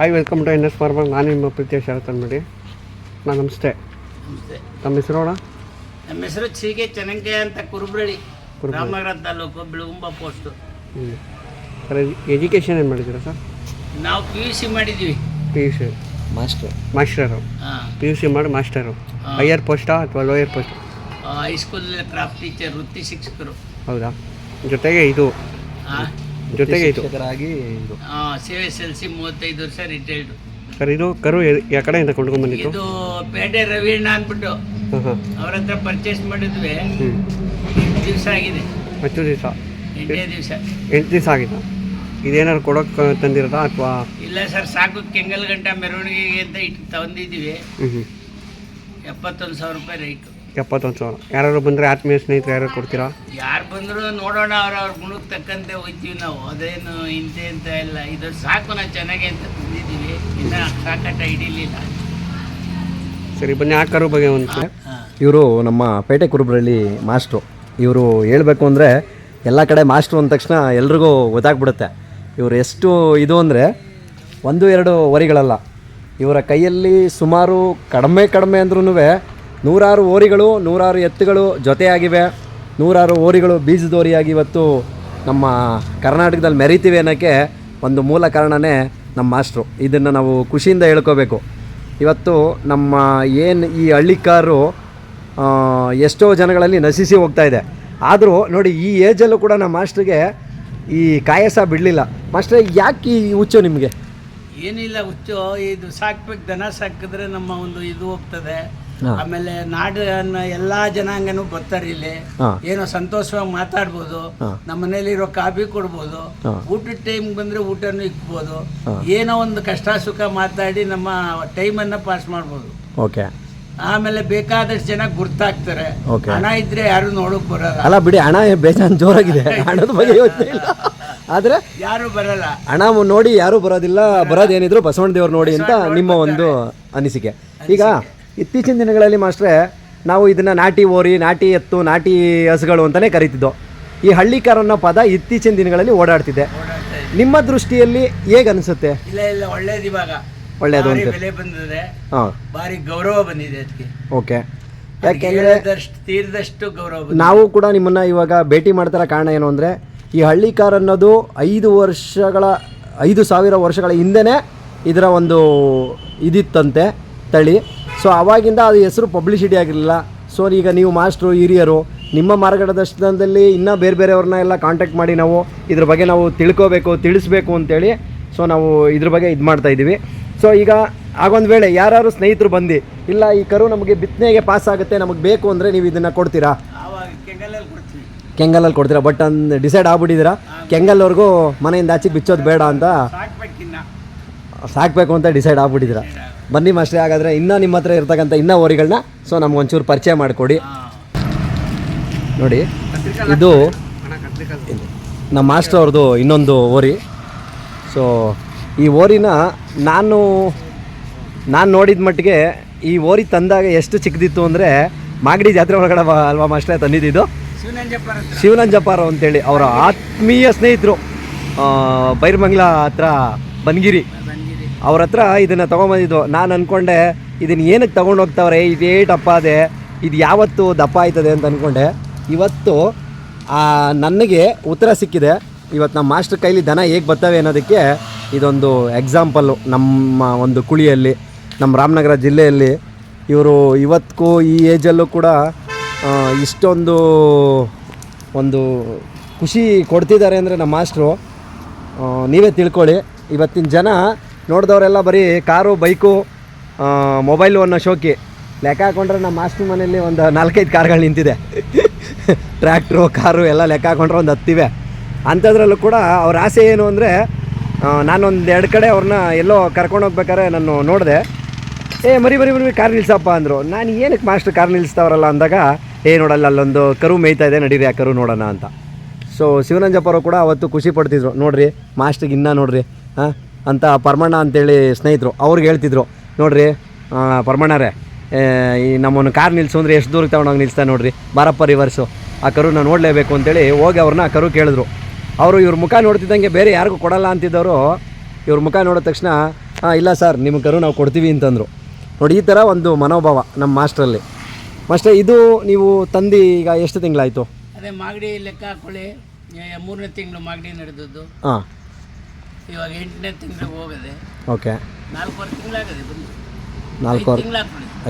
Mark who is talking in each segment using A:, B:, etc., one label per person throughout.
A: Hi, welcome to NS farmer. ನಾನು ನಿಮ್ಮ ಪ್ರೀತಿಯ ಶರತ್ ಅಂದ್ಬಿಡಿ. ನಮಸ್ತೆ. ತಮ್ಮ ಹೆಸರು ಅಣ್ಣ?
B: ನಮ್ಮ ಹೆಸರು ಚೀಗೆ ಚೆನ್ನಂಕೆ ಅಂತ, Kurubarahalli, Ramanagara taluk, Belagumba post.
A: Sir, education ಏನು ಮಾಡಿದ್ದೀರಾ ಸರ್?
B: ನಾವು PUC ಮಾಡಿದ್ದೀವಿ.
A: PUC master. PUC ಮಾಡಿ ಮಾಸ್ಟರು. ಹೈಯರ್ ಪೋಸ್ಟಾ ಅಥವಾ lower post?
B: High school craft teacher, ವೃತ್ತಿ ಶಿಕ್ಷಕರು.
A: ಹೌದಾ? ಜೊತೆಗೆ ಇದು
B: ಸೇವೆ ಸಲ್ಲಿಸಿ 35 ವರ್ಷ ರಿಟೈರ್ಡ್.
A: ಸರ್, ಇದು ಕರು ಯಾವ ಕಡೆಯಿಂದ ಕೊಂಡ್ಕೊಂಡ್ಬಂದಿತ್ತು?
B: ಇದು ಪೇಟೆ ರವೀಣ್ಣ ಅಂದ್ಬಿಟ್ಟು ಅವ್ರ ಹತ್ರ ಪರ್ಚೇಸ್ ಮಾಡಿದ್ವಿ. 8 ದಿವಸ ಆಗಿದೆ.
A: 10 ದಿವಸ?
B: 8 ದಿವಸ.
A: 8 ದಿವಸ ಆಗಿದೆ. ಇದೇನಾದ್ರು ಕೊಡೋಕೆ ತಂದಿರೋದಾ ಅಥವಾ?
B: ಇಲ್ಲ ಸರ್, ಸಾಕು ಕೆಂಗಲ್ ಗಂಟ ಮೆರವಣಿಗೆಗೆ ಅಂತ ಇಟ್ಟು ತಂದಿದ್ದೀವಿ. 71,000 ರೂಪಾಯಿ ರೈಟು.
A: 71,000. ಯಾರು ಬಂದರೆ ಆತ್ಮೀಯ ಸ್ನೇಹಿತರು ಯಾರು ಕೊಡ್ತೀರಾ?
B: ಯಾರು ಬಂದರೂ ನೋಡೋಣ, ಅವ್ರ ಗುಣಕ್ಕೆ ತಕ್ಕಂತೆ ಹೋಗ್ತೀವಿ ನಾವು. ಅದೇನು ಇಂತೆ ಅಂತ ಇಲ್ಲ. ಇದು ಸಾಕು, ನಾವು ಚೆನ್ನಾಗಿ ಅಂತ ತಂದಿದ್ದೀವಿ. ಇನ್ನು ಸಾಕಾಟ ಹಿಡಿಲಿಲ್ಲ.
A: ಸರಿ, ಬನ್ನಿ ಆ ಕರು ಬಗ್ಗೆ ಒಂದು.
C: ಇವರು ನಮ್ಮ ಪೇಟೆ ಕುರುಬ್ರಳ್ಳಿ ಮಾಸ್ಟ್ರು. ಇವರು ಹೇಳಬೇಕು ಅಂದರೆ ಎಲ್ಲ ಕಡೆ ಮಾಸ್ಟ್ರು ಅಂದ ತಕ್ಷಣ ಎಲ್ರಿಗೂ ಗೊತ್ತಾಗ್ಬಿಡುತ್ತೆ. ಇವರು ಎಷ್ಟು ಇದು ಅಂದರೆ 1-2 ವರಿಗಳಲ್ಲ. ಇವರ ಕೈಯಲ್ಲಿ ಸುಮಾರು ಕಡಿಮೆ ಅಂದ್ರೂ 100 ಓರಿಗಳು, 100 ಎತ್ತುಗಳು ಜೊತೆಯಾಗಿವೆ. 100 ಓರಿಗಳು ಬೀಜದೋರಿಯಾಗಿ ಇವತ್ತು ನಮ್ಮ ಕರ್ನಾಟಕದಲ್ಲಿ ಮೆರೀತೀವಿ ಅನ್ನೋಕ್ಕೆ ಒಂದು ಮೂಲ ಕಾರಣವೇ ನಮ್ಮ ಮಾಸ್ಟ್ರು. ಇದನ್ನು ನಾವು ಖುಷಿಯಿಂದ ಹೇಳ್ಕೋಬೇಕು. ಇವತ್ತು ನಮ್ಮ ಏನು ಈ ಹಳ್ಳಿಕಾರು ಎಷ್ಟೋ ಜನಗಳಲ್ಲಿ ನಶಿಸಿ ಹೋಗ್ತಾ ಇದೆ. ಆದರೂ ನೋಡಿ, ಈ ಏಜಲ್ಲೂ ಕೂಡ ನಮ್ಮ ಮಾಸ್ಟ್ರಿಗೆ ಈ ಕಾಯಸ ಬಿಡಲಿಲ್ಲ. ಮಾಸ್ಟ್ರೆ, ಯಾಕೆ ಈ ಹುಚ್ಚು ನಿಮಗೆ?
B: ಏನಿಲ್ಲ ಹುಚ್ಚು, ಇದು ಸಾಕ್ಬೇಕು. ದನ ಸಾಕಿದ್ರೆ ನಮ್ಮ ಒಂದು ಇದು ಹೋಗ್ತದೆ. ಆಮೇಲೆ ನಾಡನ್ನ ಎಲ್ಲಾ ಜನಾಂಗನೂ ಬರ್ತಾರೆ ಇಲ್ಲಿ. ಏನೋ ಸಂತೋಷವಾಗಿ ಮಾತಾಡ್ಬೋದು. ನಮ್ಮ ಮನೇಲಿರೋ ಕಾಫಿ ಕೊಡ್ಬೋದು. ಊಟದ ಟೈಮ್ ಬಂದ್ರೆ ಊಟನೂ ಇಕ್ಬೋದು. ಏನೋ ಒಂದು ಕಷ್ಟ ಸುಖ ಮಾತಾಡಿ ನಮ್ಮ ಟೈಮನ್ನ ಪಾಸ್ ಮಾಡ್ಬೋದು.
C: ಓಕೆ.
B: ಆಮೇಲೆ ಬೇಕಾದಷ್ಟು ಜನ ಗುರ್ತಾಗ್ತಾರೆ. ಹಣ ಇದ್ರೆ ಯಾರು ನೋಡಕ್ ಬರಲ್ಲ.
C: ಅಲ್ಲ ಬಿಡಿ, ಹಣ ಬೇಜಾನ್ ಜೋರಾಗಿದೆ. ಹಣದ ಬಗ್ಗೆ ಯೋಚನೆ ಇಲ್ಲ, ಆದರೆ
B: ಯಾರು ಬರಲ್ಲ.
C: ಹಣ ನೋಡಿ ಯಾರು ಬರೋದಿಲ್ಲ. ಬರೋದೇನಿದ್ರು ಬಸವಣ್ಣ ದೇವ್ರು ನೋಡಿ ಅಂತ ನಿಮ್ಮ ಒಂದು ಅನಿಸಿಕೆ. ಈಗ ಇತ್ತೀಚಿನ ದಿನಗಳಲ್ಲಿ ಮಾಸ್ಟ್ರೆ, ನಾವು ಇದನ್ನು ನಾಟಿ ಓರಿ, ನಾಟಿ ಎತ್ತು, ನಾಟಿ ಹಸುಗಳು ಅಂತಲೇ ಕರಿತಿದ್ದೋ. ಈ ಹಳ್ಳಿಕಾರನ್ನ ಪದ ಇತ್ತೀಚಿನ ದಿನಗಳಲ್ಲಿ ಓಡಾಡ್ತಿದೆ. ನಿಮ್ಮ ದೃಷ್ಟಿಯಲ್ಲಿ ಹೇಗೆ ಅನಿಸುತ್ತೆ?
B: ಇಲ್ಲ, ಒಳ್ಳೇದು. ಇವಾಗ
C: ಒಳ್ಳೇದು ಅಂತ
B: ಬೆಲೆ ಬಂದಿದೆ.
C: ಹಾಂ,
B: ಭಾರಿ ಗೌರವ ಬಂದಿದೆ ಅದಕ್ಕೆ.
C: ಓಕೆ. ಯಾಕೆಂದರೆ
B: ತೀರ್ದಷ್ಟು ಗೌರವ.
C: ನಾವು ಕೂಡ ನಿಮ್ಮನ್ನು ಇವಾಗ ಭೇಟಿ ಮಾಡ್ತಾರ ಕಾರಣ ಏನು ಅಂದರೆ, ಈ ಹಳ್ಳಿಕಾರ್ ಅನ್ನೋದು 5,000 ವರ್ಷಗಳ ಹಿಂದೆನೇ ಇದರ ಒಂದು ಇದಿತ್ತಂತೆ ತಳಿ. ಸೊ ಆವಾಗಿಂದ ಅದು ಹೆಸರು ಪಬ್ಲಿಸಿಟಿ ಆಗಿರಲಿಲ್ಲ. ಸೊ ಈಗ ನೀವು ಮಾಸ್ಟ್ರು, ಹಿರಿಯರು, ನಿಮ್ಮ ಮಾರ್ಗದರ್ಶನದಲ್ಲಿ ಇನ್ನೂ ಬೇರೆಯವ್ರನ್ನ ಎಲ್ಲ ಕಾಂಟ್ಯಾಕ್ಟ್ ಮಾಡಿ ನಾವು ಇದ್ರ ಬಗ್ಗೆ ನಾವು ತಿಳಿಸ್ಬೇಕು ಅಂತೇಳಿ ಸೊ ನಾವು ಇದ್ರ ಬಗ್ಗೆ ಇದು ಮಾಡ್ತಾಯಿದ್ದೀವಿ. ಸೊ ಈಗ ಆಗೊಂದು ವೇಳೆ ಯಾರು ಸ್ನೇಹಿತರು ಬಂದು, ಇಲ್ಲ ಈ ಕರು ನಮಗೆ ಬಿತ್ತನೆಗೆ ಪಾಸ್ ಆಗುತ್ತೆ, ನಮಗೆ ಬೇಕು ಅಂದರೆ ನೀವು ಇದನ್ನು ಕೊಡ್ತೀರಾ? ಕೆಂಗಲಲ್ಲಿ ಕೊಡ್ತೀರಾ? ಬಟ್ ಡಿಸೈಡ್ ಆಗ್ಬಿಟ್ಟಿದ್ದೀರಾ ಕೆಂಗಲ್ವರೆಗೂ ಮನೆಯಿಂದ ಆಚೆಗೆ ಬಿಚ್ಚೋದು ಬೇಡ ಅಂತ, ಸಾಕಬೇಕು ಅಂತ ಡಿಸೈಡ್ ಆಗ್ಬಿಟ್ಟಿದ್ದೀರಾ? ಬನ್ನಿ ಮಾಸ್ಟ್ರೆ, ಹಾಗಾದರೆ ಇನ್ನೂ ನಿಮ್ಮ ಹತ್ರ ಇರ್ತಕ್ಕಂಥ ಇನ್ನೂ ಓರಿಗಳನ್ನ ಸೊ ನಮ್ಗೊಂಚೂರು ಪರಿಚಯ ಮಾಡಿಕೊಡಿ. ನೋಡಿ, ಇದು ನಮ್ಮ ಮಾಸ್ಟರ್ ಅವ್ರದ್ದು ಇನ್ನೊಂದು ಓರಿ. ಸೊ ಈ ಓರಿನ ನಾನು ನೋಡಿದ ಮಟ್ಟಿಗೆ ಈ ಓರಿ ತಂದಾಗ ಎಷ್ಟು ಚಿಕ್ಕದಿತ್ತು ಅಂದರೆ, ಮಾಗಡಿ ಜಾತ್ರೆ ಒಳಗಡೆ ಅಲ್ವಾ ಮಾಸ್ಟ್ರೆ ತಂದಿದ್ದು? ಶಿವನಂಜಪ್ಪಾರ ಅಂತೇಳಿ ಅವರ ಆತ್ಮೀಯ ಸ್ನೇಹಿತರು, ಬೈರ್ಮಂಗ್ಲ ಹತ್ರ ಬನ್ಗಿರಿ ಅವ್ರ ಹತ್ರ ಇದನ್ನು ತೊಗೊಂಬಂದಿದ್ದು. ನಾನು ಅಂದ್ಕೊಂಡೆ ಇದನ್ನು ಏನಕ್ಕೆ ತೊಗೊಂಡು ಹೋಗ್ತಾವ್ರೆ, ಇದು ಏಟಪ್ಪ ಅದೇ, ಇದು ಯಾವತ್ತು ದಪ್ಪ ಆಯ್ತದೆ ಅಂತ ಅಂದ್ಕೊಂಡೆ. ಇವತ್ತು ನನಗೆ ಉತ್ತರ ಸಿಕ್ಕಿದೆ. ಇವತ್ತು ನಮ್ಮ ಮಾಸ್ಟರ್ ಕೈಲಿ ದನ ಹೇಗೆ ಬರ್ತವೆ ಅನ್ನೋದಕ್ಕೆ ಇದೊಂದು ಎಕ್ಸಾಂಪಲ್ಲು. ನಮ್ಮ ಒಂದು ಕುಳಿಯಲ್ಲಿ, ನಮ್ಮ ರಾಮನಗರ ಜಿಲ್ಲೆಯಲ್ಲಿ ಇವರು ಇವತ್ತಿಗೂ ಈ ಏಜಲ್ಲೂ ಕೂಡ ಇಷ್ಟೊಂದು ಒಂದು ಖುಷಿ ಕೊಡ್ತಿದ್ದಾರೆ ಅಂದರೆ ನಮ್ಮ ಮಾಸ್ಟ್ರು ನೀವೇ ತಿಳ್ಕೊಳ್ಳಿ. ಇವತ್ತಿನ ಜನ ನೋಡಿದವರೆಲ್ಲ ಬರೀ ಕಾರು, ಬೈಕು, ಮೊಬೈಲು ಅನ್ನೋ ಶೋಕಿ. ಲೆಕ್ಕ ಹಾಕೊಂಡ್ರೆ ನಮ್ಮ ಮಾಸ್ಟ್ರ್ ಮನೆಯಲ್ಲಿ ಒಂದು 4-5 ಕಾರ್ಗಳು ನಿಂತಿದೆ. ಟ್ರ್ಯಾಕ್ಟ್ರು, ಕಾರು ಎಲ್ಲ ಲೆಕ್ಕ ಹಾಕೊಂಡ್ರೆ ಒಂದು 10 ಇವೆ. ಅಂಥದ್ರಲ್ಲೂ ಕೂಡ ಅವ್ರ ಆಸೆ ಏನು ಅಂದರೆ, ನಾನೊಂದು 2 ಕಡೆ ಅವ್ರನ್ನ ಎಲ್ಲೋ ಕರ್ಕೊಂಡು ಹೋಗ್ಬೇಕಾದ್ರೆ ನಾನು ನೋಡಿದೆ. ಮರಿ ಕಾರ್ ನಿಲ್ಸಪ್ಪ ಅಂದರು. ನಾನು ಏನಕ್ಕೆ ಮಾಸ್ಟ್ರ್ ಕಾರ್ ನಿಲ್ಲಿಸ್ತಾವ್ರಲ್ಲ ಅಂದಾಗ, ನೋಡಲ್ಲ ಅಲ್ಲೊಂದು ಕರು ಮೇಯ್ತಾ ಇದೆ, ನಡೀರಿ ಆ ಕರು ನೋಡೋಣ ಅಂತ. ಸೊ ಶಿವನಂಜಪ್ಪರು ಕೂಡ ಅವತ್ತು ಖುಷಿ ಪಡ್ತಿದ್ರು. ನೋಡಿರಿ ಮಾಸ್ಟ್ರಿಗೆ ಇನ್ನೂ ನೋಡಿರಿ ಅಂತ ಪರಮಣ್ಣ ಅಂತೇಳಿ ಸ್ನೇಹಿತರು ಅವ್ರಿಗೆ ಹೇಳ್ತಿದ್ರು, ನೋಡಿರಿ ಪರಮಣ್ಣರೇ, ಈ ನಮ್ಮನ್ನು ಕಾರ್ ನಿಲ್ಲಿಸು ಅಂದರೆ ಎಷ್ಟು ದೂರಕ್ಕೆ ತಗೊಂಡೋಗಿ ನಿಲ್ಲಿಸ್ತಾ ನೋಡಿರಿ, ಬಾರಪ್ಪ ರಿವರ್ಸು, ಆ ಕರುನ ನೋಡಲೇಬೇಕು ಅಂತೇಳಿ ಹೋಗಿ ಅವ್ರನ್ನ ಆ ಕರು ಕೇಳಿದ್ರು. ಅವರು ಇವ್ರ ಮುಖ ನೋಡ್ತಿದ್ದಂಗೆ ಬೇರೆ ಯಾರಿಗೂ ಕೊಡಲ್ಲ ಅಂತಿದ್ದವರು ಇವ್ರ ಮುಖ ನೋಡಿದ ತಕ್ಷಣ ಹಾಂ ಇಲ್ಲ ಸರ್ ನಿಮ್ಮ ಕರು ನಾವು ಕೊಡ್ತೀವಿ ಅಂತಂದರು. ನೋಡಿ ಈ ಥರ ಒಂದು ಮನೋಭಾವ ನಮ್ಮ ಮಾಸ್ಟ್ರಲ್ಲಿ. ಮಾಸ್ಟರ್ ಇದು ನೀವು ತಂದು ಈಗ ಎಷ್ಟು ತಿಂಗಳಾಯಿತು?
B: ಅದೇ ಮಾಗಡಿ ಲೆಕ್ಕ ಹಾಕೊಳ್ಳಿ, 3ನೇ ತಿಂಗಳು ಮಾಗಡಿ ನಡೆದದ್ದು.
C: ಹಾಂ,
B: ಇವಾಗ 8ನೇ ತಿಂಗಳಿಗೆ ಹೋಗದೆ.
C: ಓಕೆ,
B: 4 ತಿಂಗಳಾಗದೆ ಬಂದು.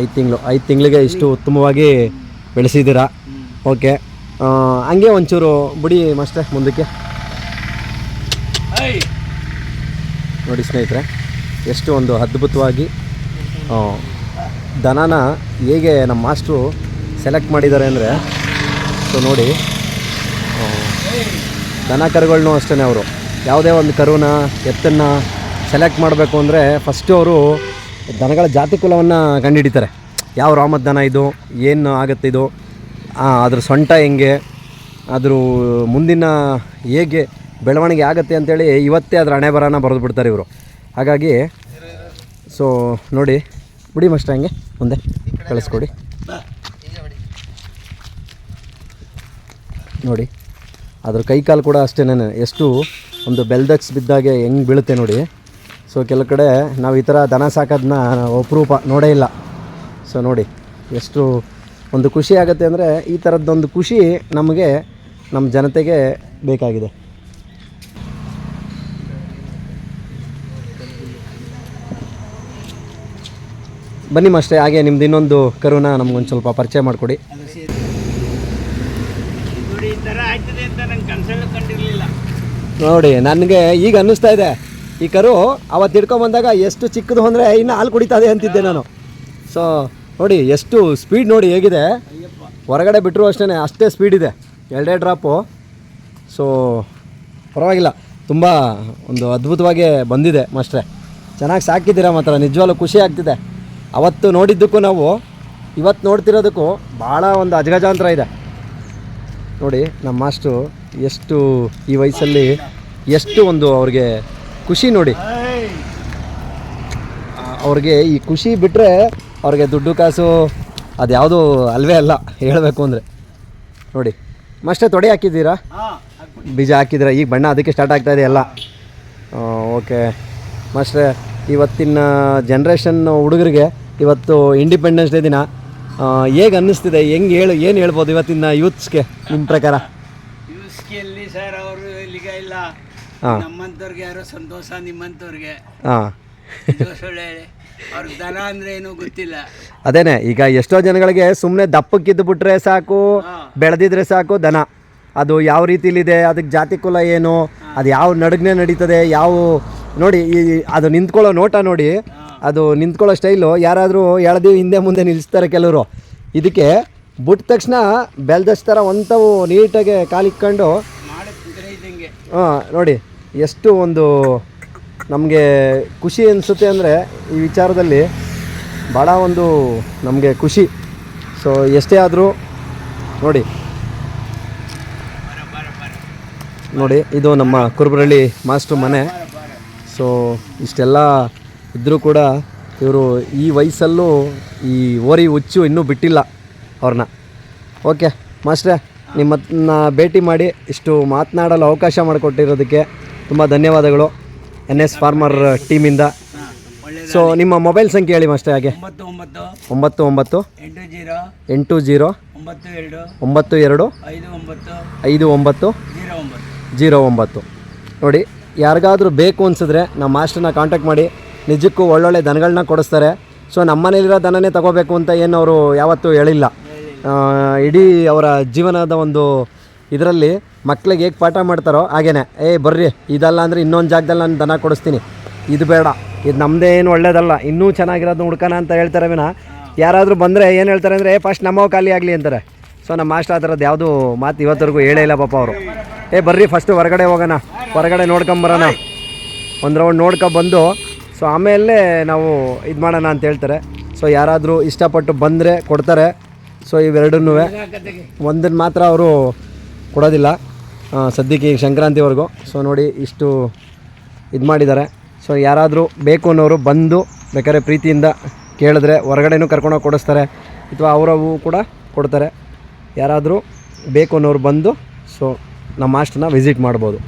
C: 5 ತಿಂಗಳು 5 ತಿಂಗಳಿಗೆ ಇಷ್ಟು ಉತ್ತಮವಾಗಿ ಬೆಳೆಸಿದ್ದೀರಾ. ಓಕೆ, ಹಂಗೆ ಒಂಚೂರು ಬಿಡಿ ಮಾಸ್ಟರ್ ಮುಂದಕ್ಕೆ. ನೋಡಿ ಸ್ನೇಹಿತರೆ, ಎಷ್ಟು ಒಂದು ಅದ್ಭುತವಾಗಿ ದನನ ಹೇಗೆ ನಮ್ಮ ಮಾಸ್ಟ್ರು ಸೆಲೆಕ್ಟ್ ಮಾಡಿದ್ದಾರೆ ಅಂದರೆ, ಸೊ ನೋಡಿ ದನ ಕರುಗಳನ್ನೂ ಅಷ್ಟೇ ಅವರು ಯಾವುದೇ ಒಂದು ಕರುನ ಎತ್ತನ್ನು ಸೆಲೆಕ್ಟ್ ಮಾಡಬೇಕು ಅಂದರೆ ಫಸ್ಟು ಅವರು ದನಗಳ ಜಾತಿ ಕುಲವನ್ನು ಕಂಡುಹಿಡಿತಾರೆ. ಯಾವ ರಾಮದ ದನ ಇದು, ಏನು ಆಗುತ್ತೆ ಇದು, ಅದ್ರ ಸೊಂಟ ಹೆಂಗೆ, ಅದ್ರ ಮುಂದಿನ ಹೇಗೆ ಬೆಳವಣಿಗೆ ಆಗುತ್ತೆ ಅಂತೇಳಿ ಇವತ್ತೇ ಅದರ ಹಣೆ ಬರನ ಬರೆದು ಬಿಡ್ತಾರೆ ಇವರು. ಹಾಗಾಗಿ ಸೊ ನೋಡಿ ಬಿಡಿ ಮಾಸ್ಟರ್, ಹಂಗೆ ಮುಂದೆ ಕಳಿಸ್ಕೊಡಿ. ನೋಡಿ ಅದ್ರ ಕೈಕಾಲು ಕೂಡ ಅಷ್ಟೇನೆ, ಎಷ್ಟು ಒಂದು ಬೆಲ್ದಕ್ಸ್ ಬಿದ್ದಾಗೆ ಹೆಂಗೆ ಬೀಳುತ್ತೆ ನೋಡಿ. ಸೊ ಕೆಲವು ಕಡೆ ನಾವು ಈ ಥರ ದನ ಸಾಕೋದನ್ನ ಅಪರೂಪ ನೋಡೇ ಇಲ್ಲ. ಸೊ ನೋಡಿ ಎಷ್ಟು ಒಂದು ಖುಷಿ ಆಗುತ್ತೆ ಅಂದರೆ, ಈ ಥರದ್ದೊಂದು ಖುಷಿ ನಮಗೆ ನಮ್ಮ ಜನತೆಗೆ ಬೇಕಾಗಿದೆ. ಬನ್ನಿ ಮಾಸ್ಟರ್, ಹಾಗೆ ನಿಮ್ದು ಇನ್ನೊಂದು ಕರುನ ನಮ್ಗೊಂದು ಸ್ವಲ್ಪ ಪರಿಚಯ ಮಾಡಿಕೊಡಿ. ನೋಡಿ ನನಗೆ ಈಗ ಅನ್ನಿಸ್ತಾ ಇದೆ, ಈ ಕರು ಅವತ್ತು ಹಿಡ್ಕೊಂಬಂದಾಗ ಎಷ್ಟು ಚಿಕ್ಕದು ಅಂದರೆ ಇನ್ನು ಹಾಲು ಕುಡಿತದೆ ಅಂತಿದ್ದೆ ನಾನು. ಸೊ ನೋಡಿ ಎಷ್ಟು ಸ್ಪೀಡ್ ನೋಡಿ ಹೇಗಿದೆ, ಹೊರಗಡೆ ಬಿಟ್ಟರು ಅಷ್ಟೇ ಅಷ್ಟೇ ಸ್ಪೀಡ್ ಇದೆ, 2 ಡ್ರಾಪು. ಸೊ ಪರವಾಗಿಲ್ಲ, ತುಂಬ ಒಂದು ಅದ್ಭುತವಾಗಿ ಬಂದಿದೆ ಮಾಸ್ಟ್ರೆ. ಚೆನ್ನಾಗಿ ಸಾಕಿದ್ದೀರಾ ಮಾತ್ರ, ನಿಜವಾಗ್ಲೂ ಖುಷಿ ಆಗ್ತಿದೆ. ಅವತ್ತು ನೋಡಿದ್ದಕ್ಕೂ ನಾವು ಇವತ್ತು ನೋಡ್ತಿರೋದಕ್ಕೂ ಭಾಳ ಒಂದು ಅಜಗಜಾಂತರ ಇದೆ. ನೋಡಿ ನಮ್ಮ ಮಾಸ್ಟ್ರು ಎಷ್ಟು ಈ ವಯಸ್ಸಲ್ಲಿ ಎಷ್ಟು ಒಂದು ಅವ್ರಿಗೆ ಖುಷಿ ನೋಡಿ. ಅವ್ರಿಗೆ ಈ ಖುಷಿ ಬಿಟ್ಟರೆ ಅವ್ರಿಗೆ ದುಡ್ಡು ಕಾಸು ಅದು ಯಾವುದೂ ಅಲ್ವೇ ಅಲ್ಲ ಹೇಳಬೇಕು ಅಂದರೆ. ನೋಡಿ ಮಾಸ್ಟರ್, ತೊಡೆ ಹಾಕಿದ್ದೀರಾ, ಬೀಜ ಹಾಕಿದ್ದೀರಾ, ಈಗ ಬಣ್ಣ ಅದಕ್ಕೆ ಸ್ಟಾರ್ಟ್ ಆಗ್ತಾಯಿದೆ ಎಲ್ಲ. ಓಕೆ ಮಾಸ್ಟ್ರೆ, ಇವತ್ತಿನ ಜನ್ರೇಷನ್ ಹುಡುಗರಿಗೆ ಇವತ್ತು ಇಂಡಿಪೆಂಡೆನ್ಸ್ ಡೇ ದಿನ ಹೇಗೆ ಅನ್ನಿಸ್ತಿದೆ, ಏನು ಹೇಳ್ಬೋದು ಇವತ್ತಿನ ಯೂತ್ಸ್ಗೆ ನಿಮ್ಮ ಪ್ರಕಾರ?
B: ಯೂತ್ಸ್ಗೆ ಸರ್ ಅವರು ಇಲ್ಲಿಗೆ ಇಲ್ಲ, ನಮ್ಮಂಥವ್ರಿಗೆ ಯಾರೋ ಸಂತೋಷ, ನಿಮ್ಮಂಥವ್ರಿಗೆ ಅವ್ರಿಗೆ ದನ ಅಂದರೆ ಏನೂ ಗೊತ್ತಿಲ್ಲ.
C: ಅದೇನೆ, ಈಗ ಎಷ್ಟೋ ಜನಗಳಿಗೆ ಸುಮ್ಮನೆ ದಪ್ಪಕ್ಕಿದ್ದು ಬಿಟ್ರೆ ಸಾಕು, ಬೆಳೆದಿದ್ರೆ ಸಾಕು ದನ. ಅದು ಯಾವ ರೀತಿಲಿದೆ, ಅದಕ್ಕೆ ಜಾತಿ ಕುಲ ಏನು, ಅದು ಯಾವ ನಡುಗನೆ ನಡೀತದೆ, ಯಾವ ನೋಡಿ ಅದು ನಿಂತ್ಕೊಳ್ಳೋ ನೋಟ ನೋಡಿ, ಅದು ನಿಂತ್ಕೊಳ್ಳೋ ಸ್ಟೈಲು ಯಾರಾದರೂ ಎಳೆದು ಹಿಂದೆ ಮುಂದೆ ನಿಲ್ಲಿಸ್ತಾರೆ ಕೆಲವರು. ಇದಕ್ಕೆ ಬಿಟ್ಟ ತಕ್ಷಣ ಬೆಲ್ದಷ್ಟು ಥರ ಒಂಥವು ನೀಟಾಗಿ ಕಾಲಿಕ್ಕೊಂಡು ನೋಡಿ ಎಷ್ಟು ಒಂದು ನಮಗೆ ಖುಷಿ ಅನಿಸುತ್ತೆ ಅಂದರೆ ಈ ವಿಚಾರದಲ್ಲಿ ಭಾಳ ಒಂದು ನಮಗೆ ಖುಷಿ. ಸೊ ಎಷ್ಟೇ ಆದರೂ ನೋಡಿ ಇದು ನಮ್ಮ ಕುರುಬರಳ್ಳಿ ಮಾಸ್ಟ್ರು ಮನೆ. ಸೊ ಇಷ್ಟೆಲ್ಲ ಇದ್ದರೂ ಕೂಡ ಇವರು ಈ ವಯಸ್ಸಲ್ಲೂ ಈ ಓರಿ ಹುಚ್ಚು ಇನ್ನೂ ಬಿಟ್ಟಿಲ್ಲ ಅವ್ರನ್ನ. ಓಕೆ ಮಾಸ್ಟ್ರೇ, ನಿಮ್ಮನ್ನ ಭೇಟಿ ಮಾಡಿ ಇಷ್ಟು ಮಾತನಾಡಲು ಅವಕಾಶ ಮಾಡಿಕೊಟ್ಟಿರೋದಕ್ಕೆ ತುಂಬ ಧನ್ಯವಾದಗಳು NS ಫಾರ್ಮರ್ ಟೀಮಿಂದ. ಸೊ ನಿಮ್ಮ ಮೊಬೈಲ್ ಸಂಖ್ಯೆ ಹೇಳಿ ಮಾಸ್ಟರ್. ಹಾಗೆ 99 80 92 5909 ನೋಡಿ. ಯಾರಿಗಾದ್ರೂ ಬೇಕು ಅನಿಸಿದ್ರೆ ನಮ್ಮ ಮಾಸ್ಟರ್ನ ಕಾಂಟ್ಯಾಕ್ಟ್ ಮಾಡಿ, ನಿಜಕ್ಕೂ ಒಳ್ಳೊಳ್ಳೆ ದನಗಳನ್ನ ಕೊಡಿಸ್ತಾರೆ. ಸೊ ನಮ್ಮ ಮನೇಲಿರೋ ದನನೇ ತಗೋಬೇಕು ಅಂತ ಏನು ಅವರು ಯಾವತ್ತೂ ಹೇಳಿಲ್ಲ. ಇಡೀ ಅವರ ಜೀವನದ ಒಂದು ಇದರಲ್ಲಿ ಮಕ್ಳಿಗೆ ಹೇಗೆ ಪಾಠ ಮಾಡ್ತಾರೋ ಹಾಗೇನೆ, ಬರ್ರಿ ಇದಲ್ಲ ಅಂದರೆ ಇನ್ನೊಂದು ಜಾಗದಲ್ಲಿ ನಾನು ದನ ಕೊಡಿಸ್ತೀನಿ, ಇದು ಬೇಡ, ಇದು ನಮ್ಮದೇ ಏನು ಒಳ್ಳೇದಲ್ಲ, ಇನ್ನೂ ಚೆನ್ನಾಗಿರೋದು ಹುಡ್ಕೋಣ ಅಂತ ಹೇಳ್ತಾರೆ ವಿನ ಯಾರಾದರೂ ಬಂದರೆ ಏನು ಹೇಳ್ತಾರೆ ಅಂದರೆ ಫಸ್ಟ್ ನಮ್ಮವು ಖಾಲಿ ಆಗಲಿ ಅಂತಾರೆ. ಸೊ ನಮ್ಮ ಮಾಸ್ಟರ್ ಆ ಥರದ್ದು ಯಾವುದೂ ಮಾತು ಇವತ್ತರೆಗೂ ಹೇಳೇ ಇಲ್ಲ ಪಾಪ ಅವರು. ಬರ್ರಿ ಫಸ್ಟು ಹೊರಗಡೆ ಹೋಗೋಣ, ಹೊರಗಡೆ ನೋಡ್ಕೊಂಬರೋಣ, ಒಂದು ರೌಂಡ್ ನೋಡ್ಕೊಬಂದು ಸೊ ಆಮೇಲೆ ನಾವು ಇದು ಮಾಡೋಣ ಅಂತ ಹೇಳ್ತಾರೆ. ಸೊ ಯಾರಾದರೂ ಇಷ್ಟಪಟ್ಟು ಬಂದರೆ ಕೊಡ್ತಾರೆ. ಸೊ ಇವೆರಡನ್ನೂ ಒಂದನ್ನು ಮಾತ್ರ ಅವರು ಕೊಡೋದಿಲ್ಲ ಸದ್ಯಕ್ಕೆ, ಈಗ ಸಂಕ್ರಾಂತಿವರೆಗೂ. ಸೊ ನೋಡಿ ಇಷ್ಟು ಇದು ಮಾಡಿದ್ದಾರೆ. ಸೊ ಯಾರಾದರೂ ಬೇಕು ಅನ್ನೋರು ಬಂದು ಬೇಕಾದ್ರೆ ಪ್ರೀತಿಯಿಂದ ಕೇಳಿದ್ರೆ ಹೊರಗಡೆನೂ ಕರ್ಕೊಂಡೋಗಿ ಕೊಡಿಸ್ತಾರೆ, ಅಥವಾ ಅವರವು ಕೂಡ ಕೊಡ್ತಾರೆ. ಯಾರಾದರೂ ಬೇಕು ಅನ್ನೋರು ಬಂದು ಸೊ ನಮ್ಮ ಮಾಸ್ಟರ್ನ ವಿಸಿಟ್ ಮಾಡ್ಬೋದು.